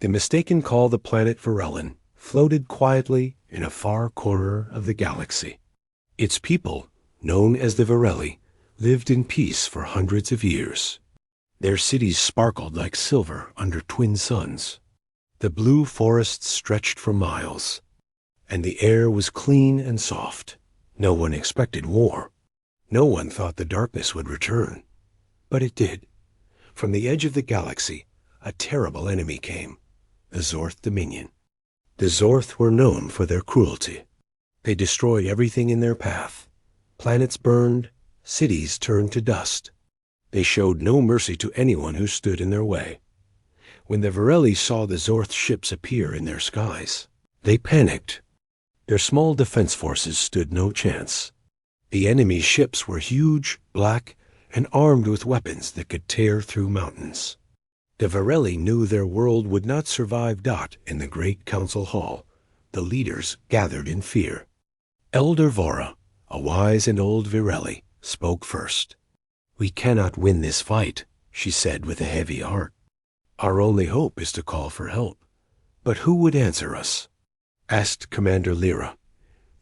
The mistaken call the planet Varellin floated quietly in a far corner of the galaxy. Its people, known as the Varelli, lived in peace for hundreds of years. Their cities sparkled like silver under twin suns. The blue forests stretched for miles, and the air was clean and soft. No one expected war. No one thought the darkness would return. But it did. From the edge of the galaxy, a terrible enemy came, the Zorth Dominion. The Zorth were known for their cruelty. They destroyed everything in their path. Planets burned, cities turned to dust. They showed no mercy to anyone who stood in their way. When the Varelli saw the Zorth ships appear in their skies, they panicked. Their small defense forces stood no chance. The enemy's ships were huge, black, and armed with weapons that could tear through mountains. The Varelli knew their world would not survive. In the great council hall, the leaders gathered in fear. Elder Vora, a wise and old Varelli, spoke first. "We cannot win this fight," she said with a heavy heart. "Our only hope is to call for help." "But who would answer us?" asked Commander Lyra.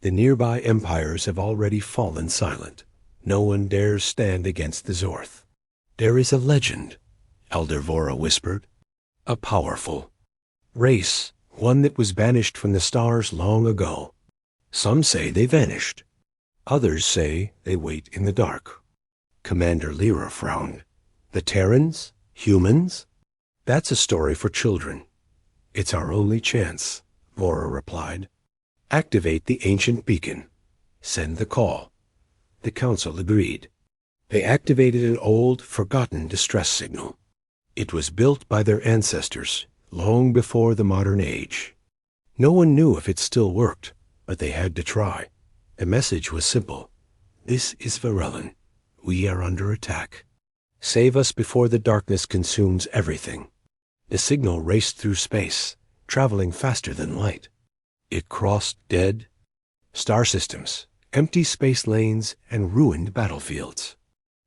"The nearby empires have already fallen silent. No one dares stand against the Zorth." "There is a legend," Elder Vora whispered. "A powerful race, one that was banished from the stars long ago. Some say they vanished. Others say they wait in the dark." Commander Lyra frowned. "The Terrans? Humans? That's a story for children." "It's our only chance," Vora replied. "Activate the ancient beacon. Send the call." The council agreed. They activated an old, forgotten distress signal. It was built by their ancestors long before the modern age. No one knew if it still worked, but they had to try. The message was simple. "This is Varellin. We are under attack. Save us before the darkness consumes everything." The signal raced through space, traveling faster than light. It crossed dead star systems, empty space lanes, and ruined battlefields.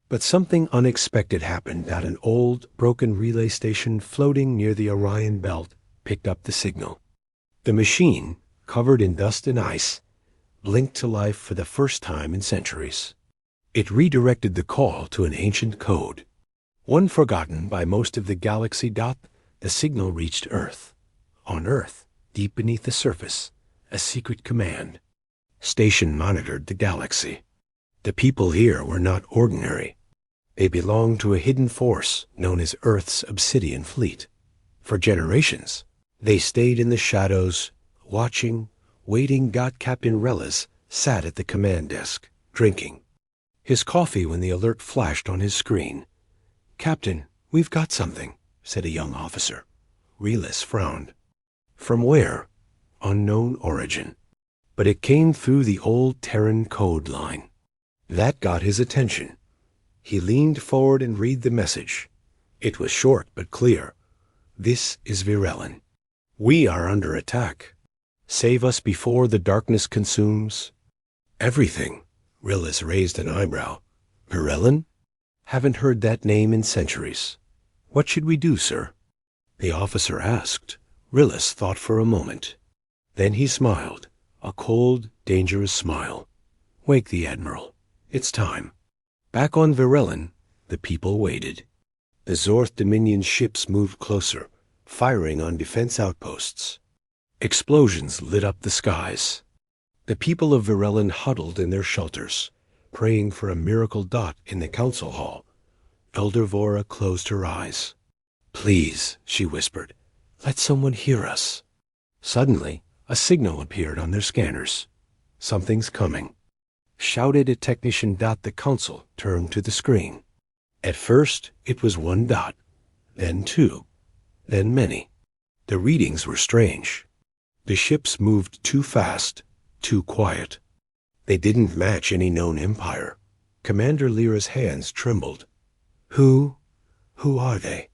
But something unexpected happened at an old, broken relay station floating near the Orion Belt picked up the signal. The machine, covered in dust and ice, blinked to life for the first time in centuries. It redirected the call to an ancient code. One forgotten by most of the galaxy. The signal reached Earth. On Earth, deep beneath the surface, a secret command. Station monitored the galaxy. The people here were not ordinary. They belonged to a hidden force known as Earth's Obsidian Fleet. For generations, they stayed in the shadows, watching, waiting. Captain Relis sat at the command desk, drinking his coffee when the alert flashed on his screen. "Captain, we've got something," said a young officer. Relis frowned. "From where?" "Unknown origin. But it came through the old Terran code line." That got his attention. He leaned forward and read the message. It was short but clear. "This is Varellin. We are under attack. Save us before the darkness consumes everything." Relis raised an eyebrow. "Varellin? Haven't heard that name in centuries. What should we do, sir?" the officer asked. Relis thought for a moment. Then he smiled, a cold, dangerous smile. "Wake the Admiral. It's time." Back on Varellin, the people waited. The Zorth Dominion ships moved closer, firing on defense outposts. Explosions lit up the skies. The people of Varellin huddled in their shelters, praying for a miracle. In the council hall, Elder Vora closed her eyes. "Please," she whispered, "let someone hear us." Suddenly, a signal appeared on their scanners. "Something's coming," shouted a technician. The council turned to the screen. At first, it was 1 dot, then 2, then many. The readings were strange. The ships moved too fast, too quiet. They didn't match any known empire. Commander Lyra's hands trembled. Who are they?"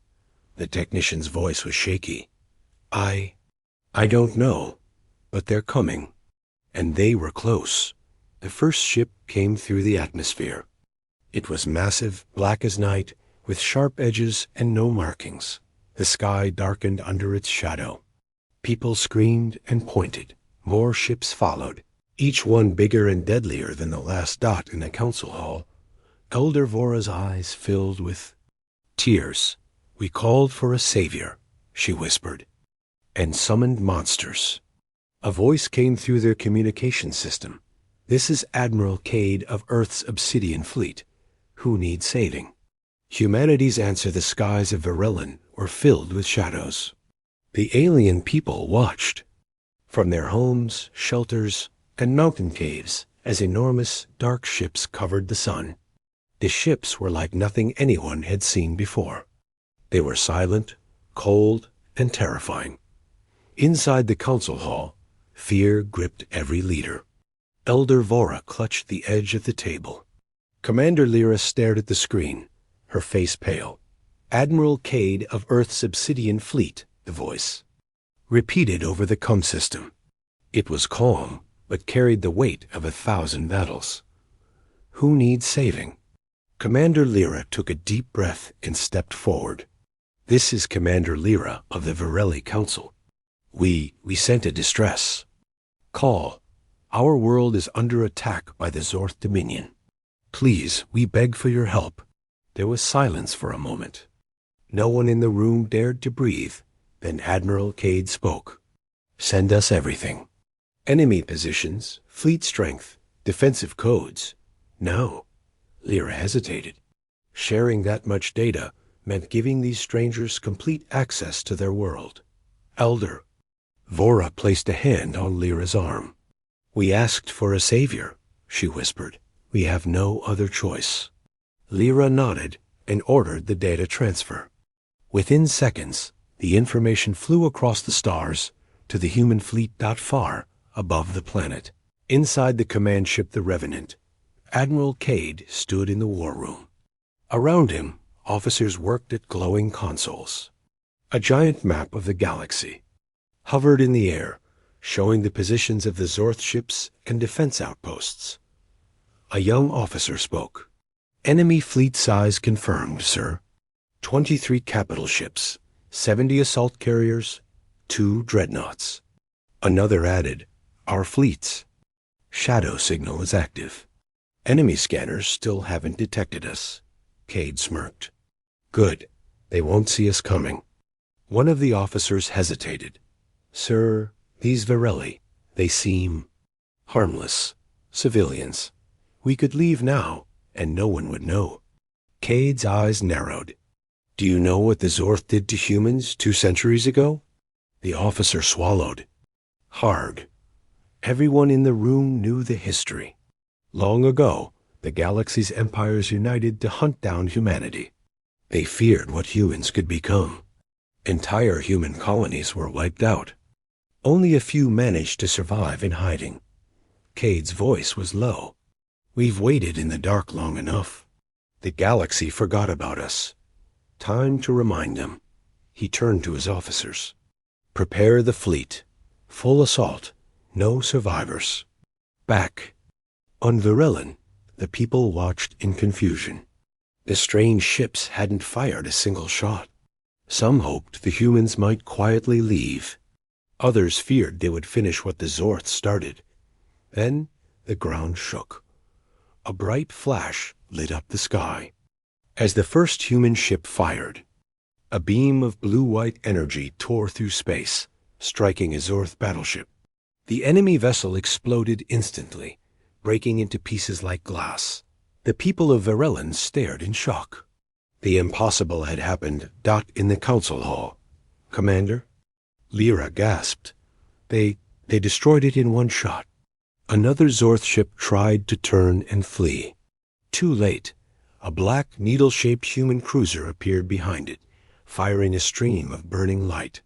The technician's voice was shaky. I don't know, but they're coming." And they were close. The first ship came through the atmosphere. It was massive, black as night, with sharp edges and no markings. The sky darkened under its shadow. People screamed and pointed. More ships followed, each one bigger and deadlier than the last dot in the council hall. Elder Vora's eyes filled with tears. "We called for a savior," she whispered, "and summoned monsters." A voice came through their communication system. "This is Admiral Cade of Earth's Obsidian Fleet. Who needs saving?" Humanity's answer, the skies of Varellon were filled with shadows. The alien people watched from their homes, shelters, and mountain caves as enormous, dark ships covered the sun. The ships were like nothing anyone had seen before. They were silent, cold, and terrifying. Inside the council hall, fear gripped every leader. Elder Vora clutched the edge of the table. Commander Lyra stared at the screen, her face pale. "Admiral Cade of Earth's Obsidian Fleet," the voice repeated over the com system. It was calm, but carried the weight of 1,000 battles. "Who needs saving?" Commander Lyra took a deep breath and stepped forward. "This is Commander Lyra of the Varelli Council. We sent a distress call. Our world is under attack by the Zorth Dominion. Please, we beg for your help." There was silence for a moment. No one in the room dared to breathe. Then Admiral Cade spoke. "Send us everything. Enemy positions, fleet strength, defensive codes." "No." Lyra hesitated. Sharing that much data meant giving these strangers complete access to their world. "Elder." Vora placed a hand on Lyra's arm. "We asked for a savior," she whispered. "We have no other choice." Lyra nodded and ordered the data transfer. Within seconds, the information flew across the stars to the human fleet not far above the planet. Inside the command ship, the Revenant, Admiral Cade stood in the war room. Around him, officers worked at glowing consoles. A giant map of the galaxy hovered in the air, showing the positions of the Zorth ships and defense outposts. A young officer spoke. "Enemy fleet size confirmed, sir. 23 capital ships, 70 assault carriers, 2 dreadnoughts." Another added, "Our fleet's shadow signal is active. Enemy scanners still haven't detected us." Cade smirked. "Good. They won't see us coming." One of the officers hesitated. "Sir, these Varelli, they seem harmless. Civilians. We could leave now, and no one would know." Cade's eyes narrowed. "Do you know what the Zorth did to humans 2 centuries ago?" The officer swallowed. Hard. Everyone in the room knew the history. Long ago, the galaxy's empires united to hunt down humanity. They feared what humans could become. Entire human colonies were wiped out. Only a few managed to survive in hiding. Cade's voice was low. "We've waited in the dark long enough. The galaxy forgot about us. Time to remind them." He turned to his officers. "Prepare the fleet. Full assault. No survivors." Back on Varellon, the people watched in confusion. The strange ships hadn't fired a single shot. Some hoped the humans might quietly leave. Others feared they would finish what the Zorth started. Then the ground shook. A bright flash lit up the sky. As the first human ship fired, a beam of blue-white energy tore through space, striking a Zorth battleship. The enemy vessel exploded instantly, breaking into pieces like glass. The people of Varellon stared in shock. The impossible had happened. In the council hall. "Commander?" Lyra gasped. They destroyed it in one shot." Another Zorth ship tried to turn and flee. Too late. A black, needle-shaped human cruiser appeared behind it, firing a stream of burning light.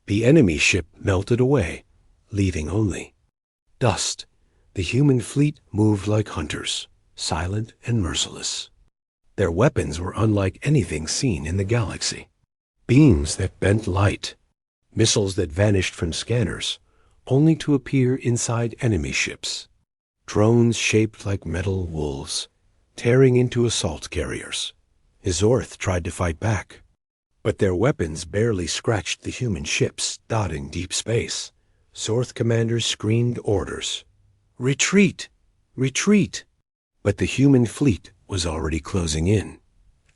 The enemy ship melted away, leaving only dust. The human fleet moved like hunters, silent and merciless. Their weapons were unlike anything seen in the galaxy. Beams that bent light, missiles that vanished from scanners, only to appear inside enemy ships. Drones shaped like metal wolves, tearing into assault carriers. Zorth tried to fight back, But their weapons barely scratched the human ships dotting deep space. Zorth commanders screamed orders. "Retreat! Retreat!" But the human fleet was already closing in.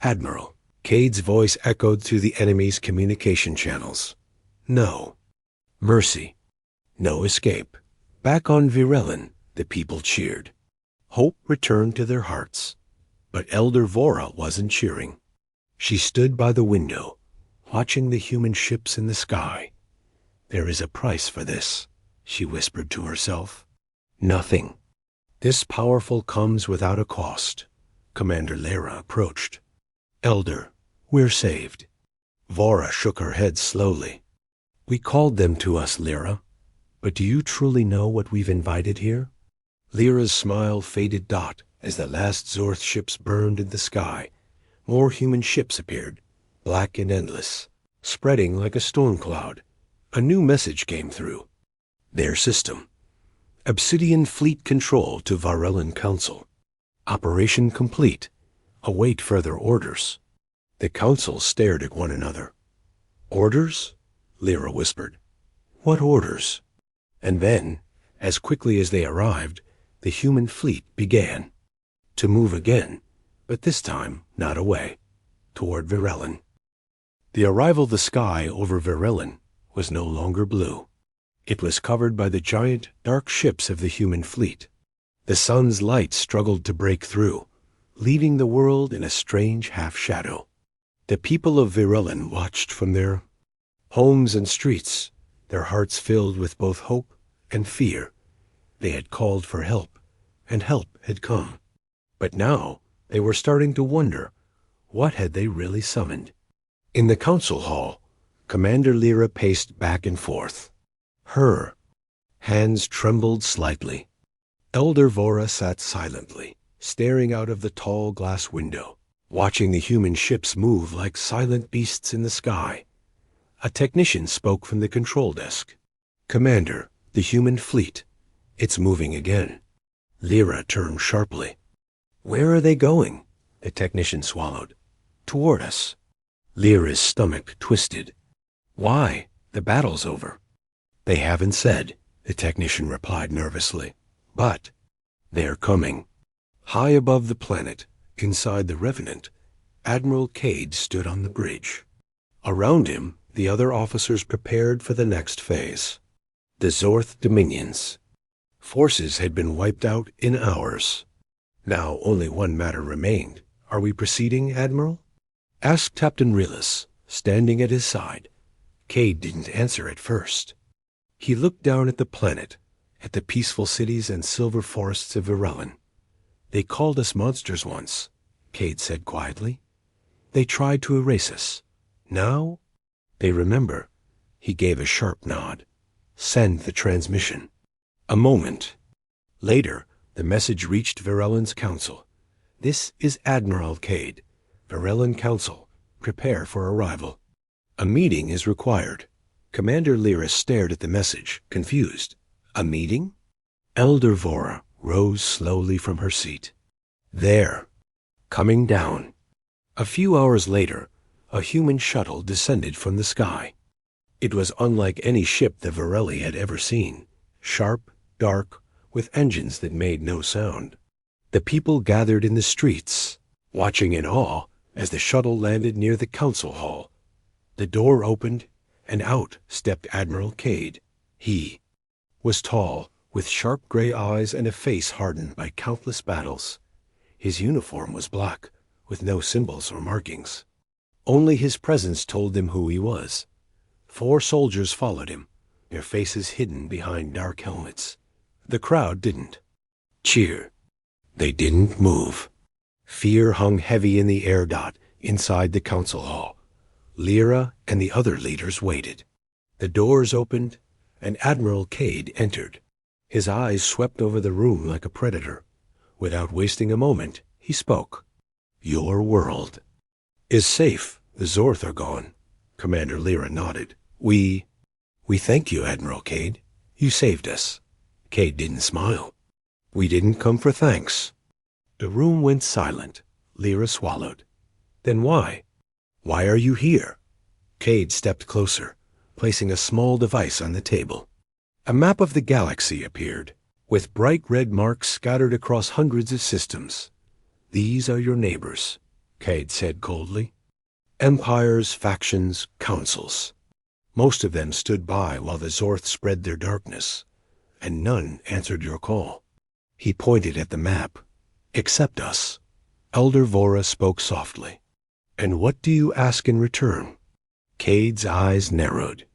"Admiral," Cade's voice echoed through the enemy's communication channels. "No mercy. No escape." Back on Virellin, the people cheered. Hope returned to their hearts. But Elder Vora wasn't cheering. She stood by the window, watching the human ships in the sky. "There is a price for this," she whispered to herself. "Nothing. This powerful comes without a cost." Commander Lyra approached. "Elder, we're saved." Vora shook her head slowly. "We called them to us, Lyra. But do you truly know what we've invited here?" Lyra's smile faded dot as the last Zorth ships burned in the sky. More human ships appeared, black and endless, spreading like a storm cloud. A new message came through. Their system. Obsidian Fleet Control to Virellin Council. Operation complete. Await further orders. The council stared at one another. "Orders?" Lyra whispered. "What orders?" And then, as quickly as they arrived, the human fleet began to move again, but this time not away, toward Virellin. The arrival of the sky over Virellin was no longer blue. It was covered by the giant, dark ships of the human fleet. The sun's light struggled to break through, leaving the world in a strange half-shadow. The people of Virellin watched from their homes and streets, their hearts filled with both hope and fear. They had called for help, and help had come. But now they were starting to wonder, what had they really summoned? In the council hall, Commander Lyra paced back and forth. Her hands trembled slightly. Elder Vora sat silently, staring out of the tall glass window, watching the human ships move like silent beasts in the sky. A technician spoke from the control desk. "Commander, the human fleet. It's moving again." Lyra turned sharply. "Where are they going?" The technician swallowed. "Toward us." Lyra's stomach twisted. "Why? The battle's over." "They haven't said," the technician replied nervously. "But they're coming." High above the planet, inside the Revenant, Admiral Cade stood on the bridge. Around him, the other officers prepared for the next phase. The Zorth Dominions. Forces had been wiped out in hours. Now only one matter remained. "Are we proceeding, Admiral?" asked Captain Rillis, standing at his side. Cade didn't answer at first. He looked down at the planet, at the peaceful cities and silver forests of Virellin. "They called us monsters once," Cade said quietly. "They tried to erase us. Now they remember." He gave a sharp nod. "Send the transmission." A moment later, the message reached Virellin's council. "This is Admiral Cade. Virellin Council. Prepare for arrival. A meeting is required." Commander Lyra stared at the message, confused. "A meeting?" Elder Vora rose slowly from her seat. "There. Coming down." A few hours later, a human shuttle descended from the sky. It was unlike any ship the Virelli had ever seen. Sharp, dark, with engines that made no sound. The people gathered in the streets, watching in awe as the shuttle landed near the council hall. The door opened, and out stepped Admiral Cade. He was tall, with sharp gray eyes and a face hardened by countless battles. His uniform was black, with no symbols or markings. Only his presence told them who he was. 4 soldiers followed him, their faces hidden behind dark helmets. The crowd didn't cheer. They didn't move. Fear hung heavy in the air dot inside the council hall. Lyra and the other leaders waited. The doors opened, and Admiral Cade entered. His eyes swept over the room like a predator. Without wasting a moment, he spoke. "Your world is safe. The Zorth are gone." Commander Lyra nodded. We thank you, Admiral Cade. You saved us." Cade didn't smile. "We didn't come for thanks." The room went silent. Lyra swallowed. "Then why? Why are you here?" Cade stepped closer, placing a small device on the table. A map of the galaxy appeared, with bright red marks scattered across hundreds of systems. "These are your neighbors," Cade said coldly. "Empires, factions, councils. Most of them stood by while the Zorth spread their darkness, and none answered your call." He pointed at the map. "Accept us." Elder Vora spoke softly. "And what do you ask in return?" Cade's eyes narrowed.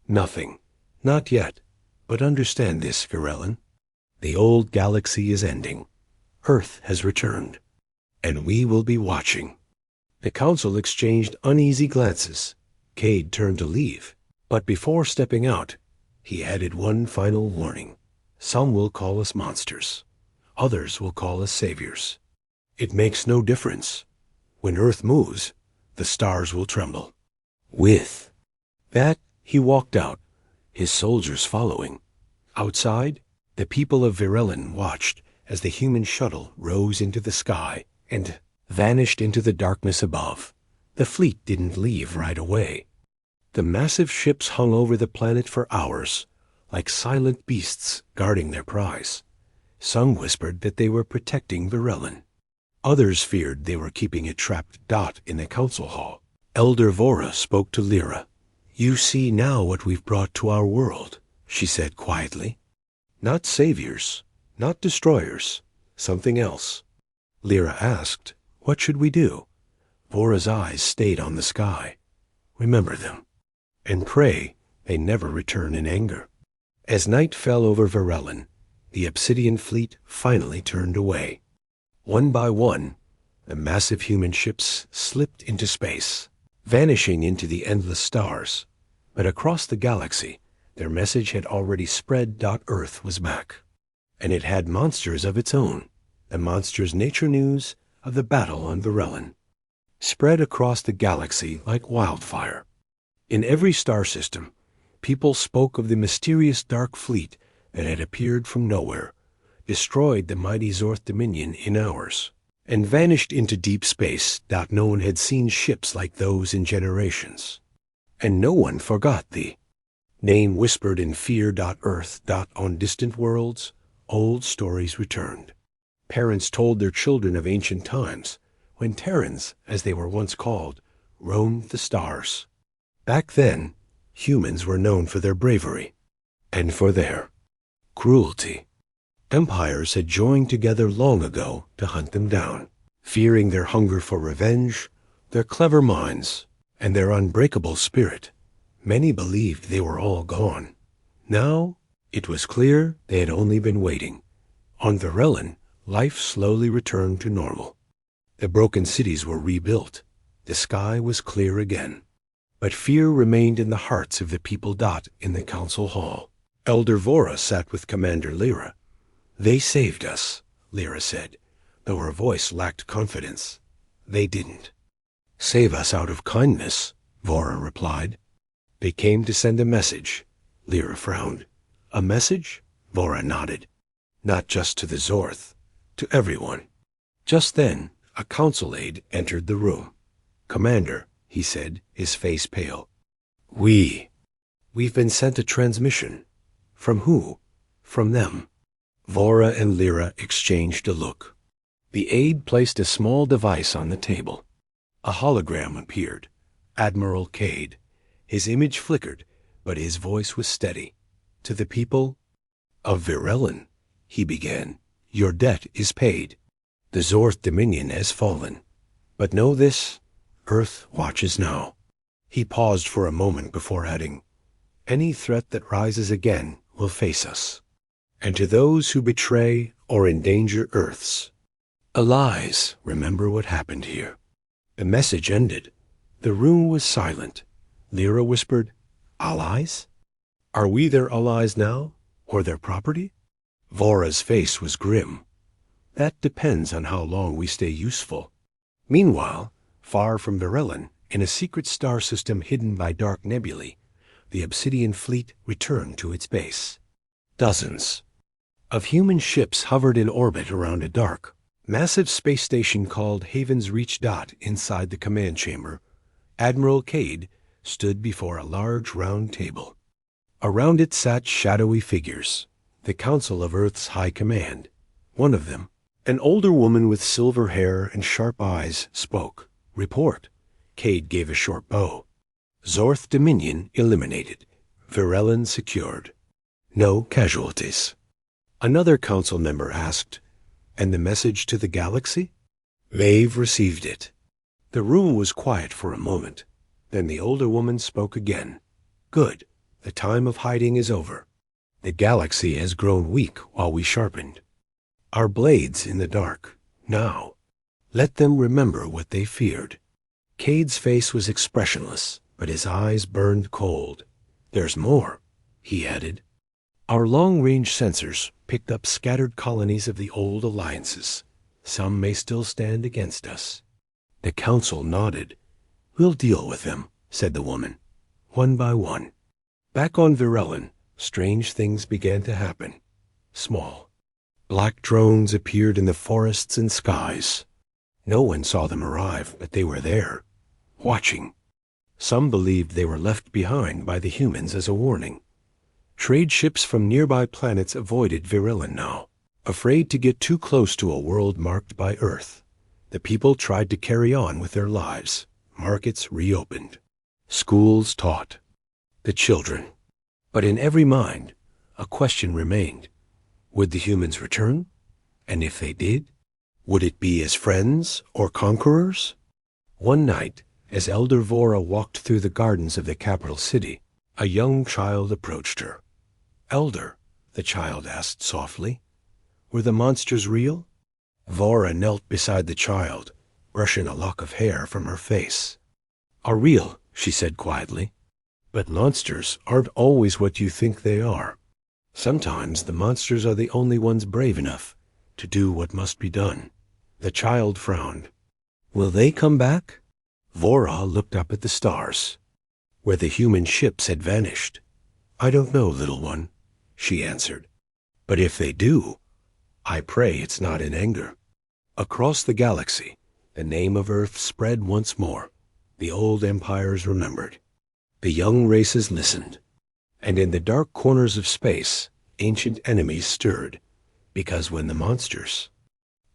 "Nothing. Not yet. But understand this, Virelin. The old galaxy is ending. Earth has returned. And we will be watching." The council exchanged uneasy glances. Cade turned to leave. But before stepping out, he added one final warning. "Some will call us monsters. Others will call us saviors. It makes no difference. When Earth moves, the stars will tremble." With that, he walked out, his soldiers following. Outside, the people of Virelin watched as the human shuttle rose into the sky and vanished into the darkness above. The fleet didn't leave right away. The massive ships hung over the planet for hours, like silent beasts guarding their prize. Some whispered that they were protecting Virelin. Others feared they were keeping a trapped dot in the council hall. Elder Vora spoke to Lyra. "You see now what we've brought to our world," she said quietly. "Not saviors, not destroyers, something else." Lyra asked, "What should we do?" Vora's eyes stayed on the sky. "Remember them, and pray they never return in anger." As night fell over Virelin, the Obsidian fleet finally turned away. One by one, the massive human ships slipped into space, vanishing into the endless stars. But across the galaxy, their message had already spread. Earth was back. And it had monsters of its own, the monsters nature news of the battle on Virelin, spread across the galaxy like wildfire. In every star system, people spoke of the mysterious dark fleet that had appeared from nowhere, destroyed the mighty Zorth Dominion in hours, and vanished into deep space. No one had seen ships like those in generations. And no one forgot the name whispered in fear. Earth. On distant worlds, old stories returned. Parents told their children of ancient times, when Terrans, as they were once called, roamed the stars. Back then, humans were known for their bravery and for their cruelty. Empires had joined together long ago to hunt them down, fearing their hunger for revenge, their clever minds, and their unbreakable spirit. Many believed they were all gone. Now, it was clear they had only been waiting. On Virelin, life slowly returned to normal. The broken cities were rebuilt. The sky was clear again. But fear remained in the hearts of the people. In the council hall, Elder Vora sat with Commander Lyra. "They saved us," Lyra said, though her voice lacked confidence. "They didn't save us out of kindness," Vora replied. "They came to send a message." Lyra frowned. "A message?" Vora nodded. "Not just to the Zorth, to everyone." Just then, a council aide entered the room. "Commander," he said, his face pale. We've been sent a transmission." "From who?" "From them." Vora and Lyra exchanged a look. The aide placed a small device on the table. A hologram appeared. Admiral Cade. His image flickered, but his voice was steady. "To the people of Virelin," he began, "your debt is paid. The Zorth Dominion has fallen. But know this, Earth watches now." He paused for a moment before adding, "Any threat that rises again will face us. And to those who betray or endanger Earth's allies, remember what happened here." The message ended. The room was silent. Lyra whispered, "Allies? Are we their allies now, or their property?" Vora's face was grim. "That depends on how long we stay useful." Meanwhile, far from Virelin, in a secret star system hidden by dark nebulae, the Obsidian fleet returned to its base. Dozens of human ships hovered in orbit around a dark, massive space station called Haven's Reach. Inside the command chamber, Admiral Cade stood before a large round table. Around it sat shadowy figures, the Council of Earth's High Command. One of them, an older woman with silver hair and sharp eyes, spoke. "Report." Cade gave a short bow. "Zorth Dominion eliminated. Virelin secured. No casualties." Another council member asked, "And the message to the galaxy?" "They've received it." The room was quiet for a moment. Then the older woman spoke again. "Good. The time of hiding is over. The galaxy has grown weak while we sharpened our blades in the dark. Now, let them remember what they feared." Cade's face was expressionless, but his eyes burned cold. "There's more," he added. "Our long-range sensors picked up scattered colonies of the old alliances. Some may still stand against us." The council nodded. "We'll deal with them," said the woman, "one by one." Back on Virelin, strange things began to happen. Small, black drones appeared in the forests and skies. No one saw them arrive, but they were there, watching. Some believed they were left behind by the humans as a warning. Trade ships from nearby planets avoided Virelin now, afraid to get too close to a world marked by Earth. The people tried to carry on with their lives. Markets reopened. Schools taught. The children. But in every mind, a question remained. Would the humans return? And if they did, would it be as friends or conquerors? One night, as Elder Vora walked through the gardens of the capital city, a young child approached her. "Elder," the child asked softly, "were the monsters real?" Vora knelt beside the child, brushing a lock of hair from her face. "Are real," she said quietly. "But monsters aren't always what you think they are. Sometimes the monsters are the only ones brave enough to do what must be done." The child frowned. "Will they come back?" Vora looked up at the stars, where the human ships had vanished. "I don't know, little one," she answered. "But if they do, I pray it's not in anger." Across the galaxy, the name of Earth spread once more. The old empires remembered. The young races listened. And in the dark corners of space, ancient enemies stirred, because when the monsters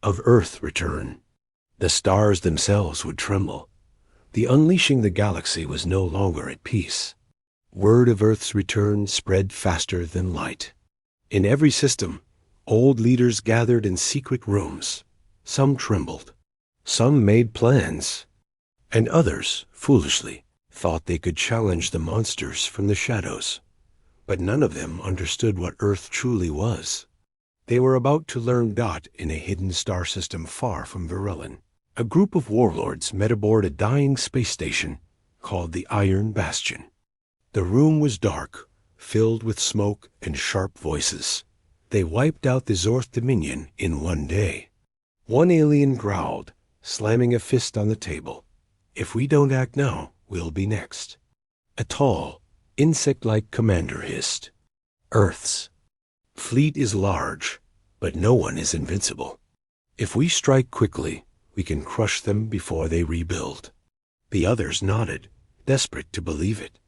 of Earth return, the stars themselves would tremble. The unleashing the galaxy was no longer at peace. Word of Earth's return spread faster than light. In every system, old leaders gathered in secret rooms. Some trembled. Some made plans. And others, foolishly, thought they could challenge the monsters from the shadows. But none of them understood what Earth truly was. They were about to learn that in a hidden star system far from Virelin. A group of warlords met aboard a dying space station called the Iron Bastion. The room was dark, filled with smoke and sharp voices. They wiped out the Zorth Dominion in one day. One alien growled, slamming a fist on the table. "If we don't act now, we'll be next." A tall, insect-like commander hissed, "Earth's fleet is large, but no one is invincible. If we strike quickly, we can crush them before they rebuild." The others nodded, desperate to believe it.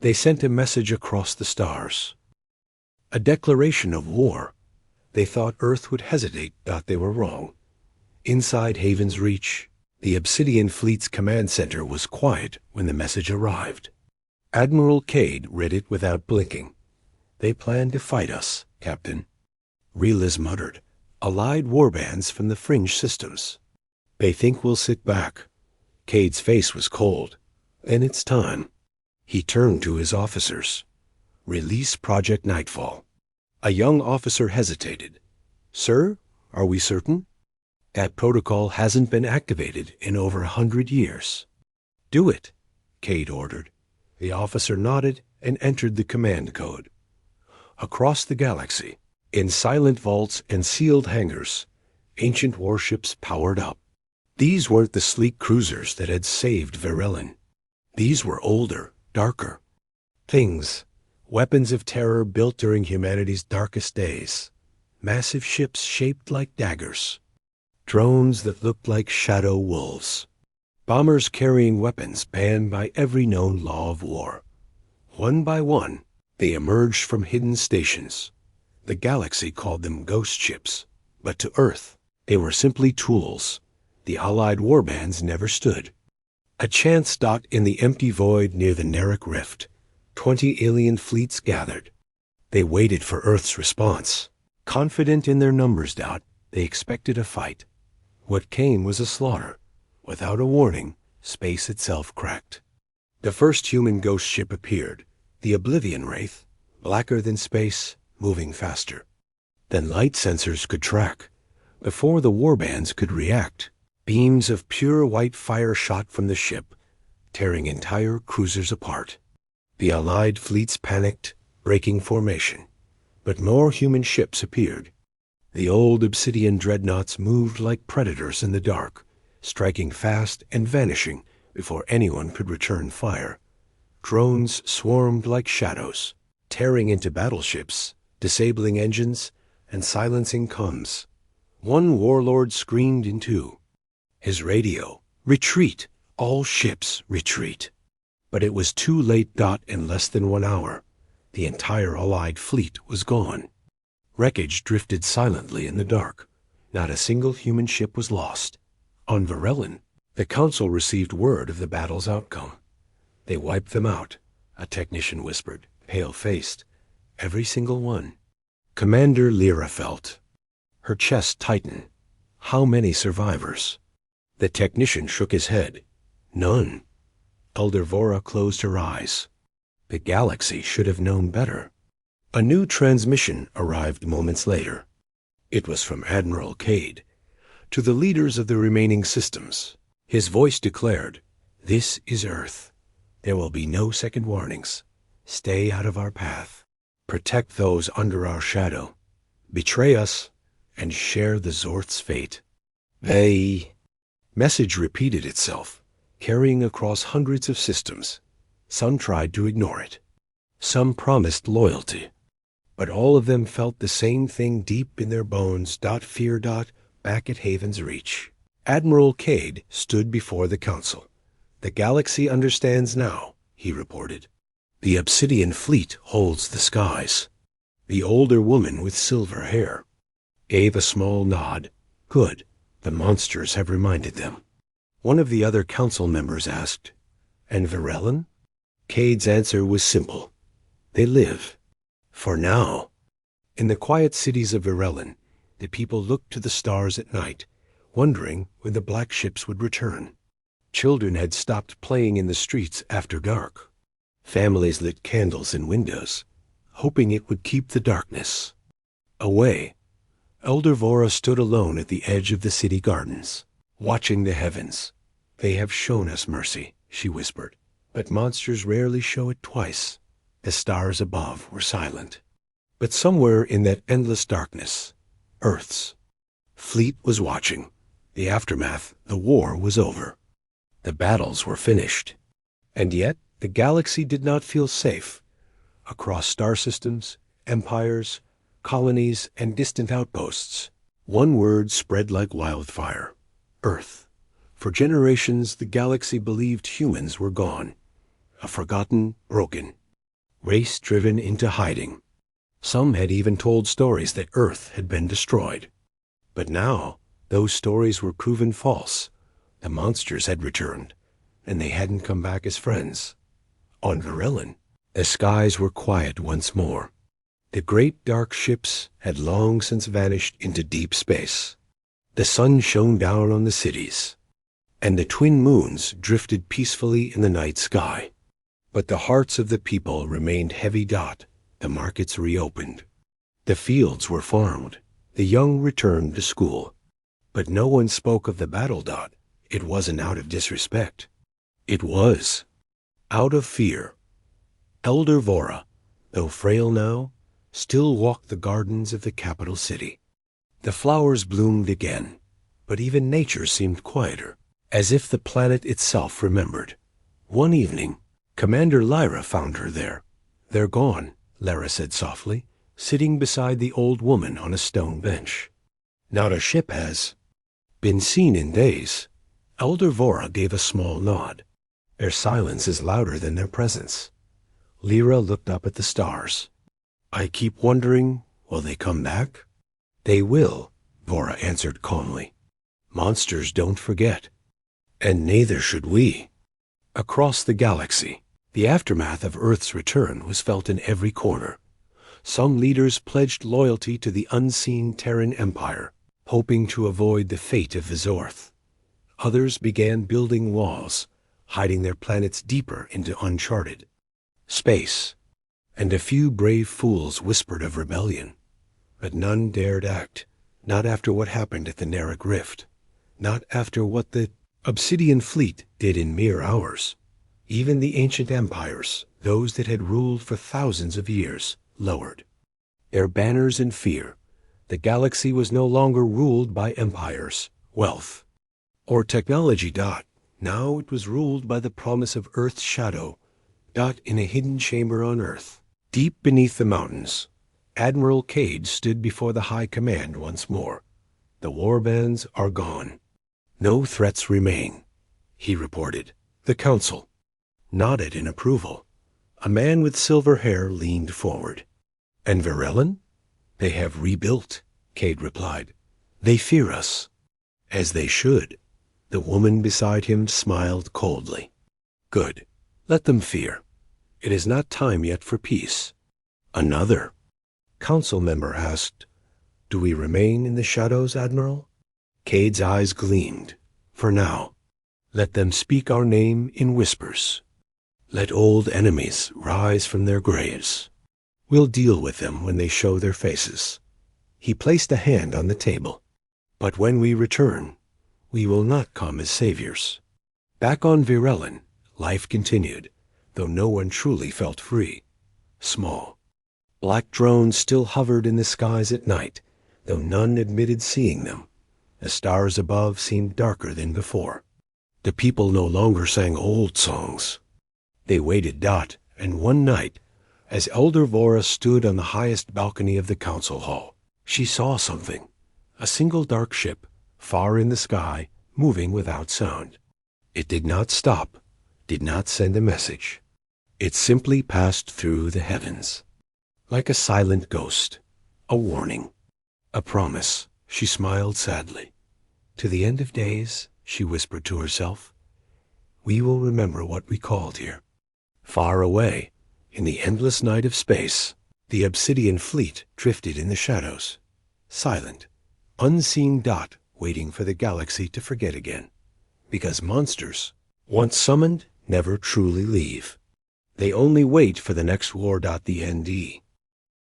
They sent a message across the stars. A declaration of war. They thought Earth would hesitate, but they were wrong. Inside Haven's reach, the Obsidian Fleet's command center was quiet when the message arrived. Admiral Cade read it without blinking. "They plan to fight us, Captain." Relis muttered, "Allied warbands from the fringe systems. They think we'll sit back." Cade's face was cold. "Then it's time." He turned to his officers. "Release Project Nightfall." A young officer hesitated. "Sir, are we certain?" "That protocol hasn't been activated in over 100 years." "Do it," Cade ordered. The officer nodded and entered the command code. Across the galaxy, in silent vaults and sealed hangars, ancient warships powered up. These weren't the sleek cruisers that had saved Virelin. These were older, darker things, weapons of terror built during humanity's darkest days, massive ships shaped like daggers, drones that looked like shadow wolves. Bombers carrying weapons banned by every known law of war. One by one, they emerged from hidden stations. The galaxy called them ghost ships, but to Earth, they were simply tools. The Allied warbands never stood. A chance dot in the empty void near the Narek Rift. 20 alien fleets gathered. They waited for Earth's response. Confident in their numbers, they expected a fight. What came was a slaughter. Without a warning, space itself cracked. The first human ghost ship appeared, the Oblivion Wraith, blacker than space, moving faster than light sensors could track. Before the warbands could react, beams of pure white fire shot from the ship, tearing entire cruisers apart. The Allied fleets panicked, breaking formation. But more human ships appeared. The old obsidian dreadnoughts moved like predators in the dark, striking fast and vanishing before anyone could return fire. Drones swarmed like shadows, tearing into battleships, disabling engines, and silencing comms. One warlord screamed into his radio, "Retreat! All ships, retreat!" But it was too late. In less than 1 hour, the entire Allied fleet was gone. Wreckage drifted silently in the dark. Not a single human ship was lost. On Varellin, the Council received word of the battle's outcome. They wiped them out, a technician whispered, pale-faced. Every single one. Commander Lyra felt. Her chest tightened. How many survivors? The technician shook his head. None. Elder Vora closed her eyes. The galaxy should have known better. A new transmission arrived moments later. It was from Admiral Cade. To the leaders of the remaining systems, his voice declared, "This is Earth. There will be no second warnings. Stay out of our path. Protect those under our shadow. Betray us, and share the Zorth's fate." The message repeated itself, carrying across hundreds of systems. Some tried to ignore it. Some promised loyalty. But all of them felt the same thing deep in their bones. Fear. Back at Haven's reach. Admiral Cade stood before the Council. "The galaxy understands now," he reported. "The Obsidian Fleet holds the skies." The older woman with silver hair gave a small nod. "Good. The monsters have reminded them." One of the other Council members asked, "And Varellin?" Cade's answer was simple. "They live. For now." In the quiet cities of Varellin, the people looked to the stars at night, wondering when the black ships would return. Children had stopped playing in the streets after dark. Families lit candles in windows, hoping it would keep the darkness away. Elder Vora stood alone at the edge of the city gardens, watching the heavens. "They have shown us mercy," she whispered, "but monsters rarely show it twice." The stars above were silent. But somewhere in that endless darkness, Earth's fleet was watching. The aftermath, the war was over. The battles were finished. And yet, the galaxy did not feel safe. Across star systems, empires, colonies, and distant outposts, one word spread like wildfire: Earth. For generations, the galaxy believed humans were gone. A forgotten, broken race driven into hiding. Some had even told stories that Earth had been destroyed. But now, those stories were proven false. The monsters had returned, and they hadn't come back as friends. On Varellin, the skies were quiet once more. The great dark ships had long since vanished into deep space. The sun shone down on the cities, and the twin moons drifted peacefully in the night sky. But the hearts of the people remained heavy. The markets reopened. The fields were farmed. The young returned to school. But no one spoke of the battle. It wasn't out of disrespect. It was out of fear. Elder Vora, though frail now, still walked the gardens of the capital city. The flowers bloomed again, but even nature seemed quieter, as if the planet itself remembered. One evening, Commander Lyra found her there. "They're gone," Lyra said softly, sitting beside the old woman on a stone bench. "Not a ship has been seen in days." Elder Vora gave a small nod. Their silence is louder than their presence. Lyra looked up at the stars. I keep wondering, will they come back? They will, Vora answered calmly. Monsters don't forget. And neither should we. Across the galaxy, the aftermath of Earth's return was felt in every corner. Some leaders pledged loyalty to the unseen Terran Empire, hoping to avoid the fate of Vizorth. Others began building walls, hiding their planets deeper into uncharted space. And a few brave fools whispered of rebellion. But none dared act, not after what happened at the Narek Rift, not after what the Obsidian Fleet did in mere hours. Even the ancient empires, those that had ruled for thousands of years, lowered their banners in fear. The galaxy was no longer ruled by empires, wealth, or technology. Now it was ruled by the promise of Earth's shadow. In a hidden chamber on Earth, deep beneath the mountains, Admiral Cade stood before the High Command once more. The warbands are gone. No threats remain, he reported. The Council nodded in approval. A man with silver hair leaned forward. And Varellan? They have rebuilt, Cade replied. They fear us. As they should. The woman beside him smiled coldly. Good. Let them fear. It is not time yet for peace. Another council member asked, Do we remain in the shadows, Admiral? Cade's eyes gleamed. For now, let them speak our name in whispers. Let old enemies rise from their graves. We'll deal with them when they show their faces. He placed a hand on the table. But when we return, we will not come as saviors. Back on Varellan, life continued, though no one truly felt free. Small. Black drones still hovered in the skies at night, though none admitted seeing them. The stars above seemed darker than before. The people no longer sang old songs. They waited. And one night, as Elder Vora stood on the highest balcony of the council hall, she saw something. A single dark ship, far in the sky, moving without sound. It did not stop, did not send a message. It simply passed through the heavens. Like a silent ghost, a warning, a promise. She smiled sadly. To the end of days, she whispered to herself, we will remember what we called here. Far away, in the endless night of space, the Obsidian Fleet drifted in the shadows, silent, unseen waiting for the galaxy to forget again. Because monsters, once summoned, never truly leave. They only wait for the next war. The ND.